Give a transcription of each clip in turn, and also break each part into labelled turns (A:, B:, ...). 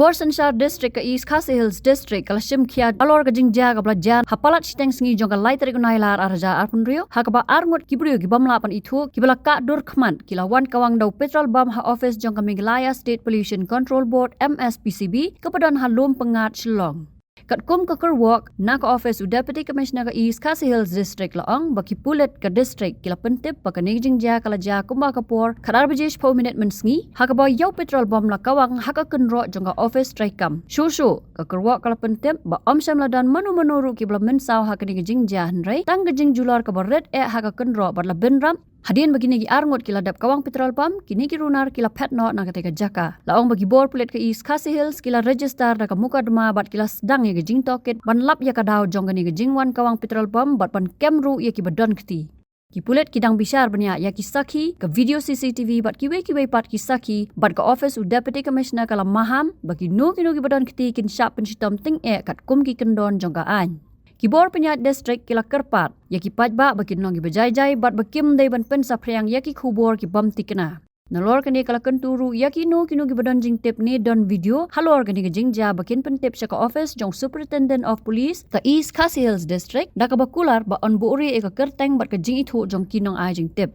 A: Kibor Sanshar District ke East Khasi Hills District kala Shimkhia alor ke Jingïarap ke belajar hapalat siteng sengi jong ke lai tarik nailar arja arpunrio hakaba arngot kibrio kibamla pan Ithuh kibala ka dur khman kila wan Kawang dau Petrol bam ha Ophis jong ke Meghalaya State Pollution Control Board MSPCB kepadan halum pengat Shillong. Kat kum ke Kyrwoh nak Ophis Deputy Commissioner ke East Khasi Hills District laong baki Pulit ke district kila pentip baka Jingïarap kala ja kumba kapor kadar bejish 4 minit mensengi hakaba yau petrol bom la Kawang haka kenro jong ke Ophis traikam shushu ke Kyrwoh kala pentip ba omsam ladan manu ru ki bla mensau haka Jingïarap henrei tang gejing jular ke red haka kenro badla benram Hadin begini gi arngot kila dap Kawang petrol pump kini ki runar kila petno na ketika jaka. Laong bagi bor Pulit ke East Khasi Hills kila register da ke muka dema bat kila sedang ye gejing toket ban lap ya kadau jong gani gejing wan Kawang petrol pump bat ban kemru ye ki badon keti. Ki Pulit kidang bishar benya ya ki saki ke video CCTV bat kiwe pat ki saki bat ke Office Deputy Commissioner kala maham bagi nu ki badon keti kin syap pensitom Tyngeh kat kum ki kendon jong ka an. Kibor penyat distrik kila kerpat, yaki Paidbah bagi nong ki bejai bat bakim dai ban pen sapriang yaki kubor ki bam tikena. Nalor kini kala kenturu yaki nu ki badon jing tip ni don video halor kini ke Jingïarap bakin pentip syaka office jong Superintendent of Police ke East Khasi Hills District da ka bakular ba on buuri e ka kerteng bat ke jing Ithuh jong kinong ai jing tip.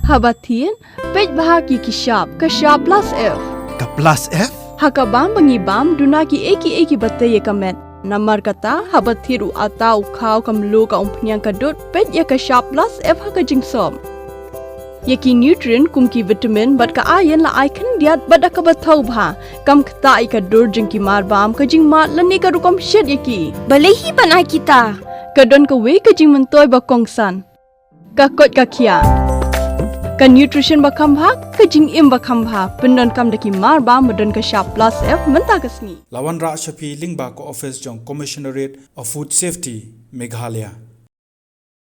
B: Habatin Paidbah ki kishap ka sharp plus F.
C: Ka plus F?
B: Hakabam bangibam dunaki eki batay kamet. Namar kata habathiru atau kau kamlu ka umpnyang kadut pet ya ka sharp plus F haka jingsom. Yaki nutrient kumki vitamin bat ka ayan la icon diat bat ka bathau bha kam kata ka dur jingki marbam ka jingmat lani ka rukom shed yaki.
D: Balehi banai kita.
B: Kadon ka we ka jing mentoy ba kongsan. Ka kot ka kia. Ka nutrition bakam bha ka jing im bakam bha pendon kam daki marba medon ka sharp plus F menta ka sngi
C: Lawan Ra Shapi Lingba ko Office jong Commissionerate of Food Safety Meghalaya.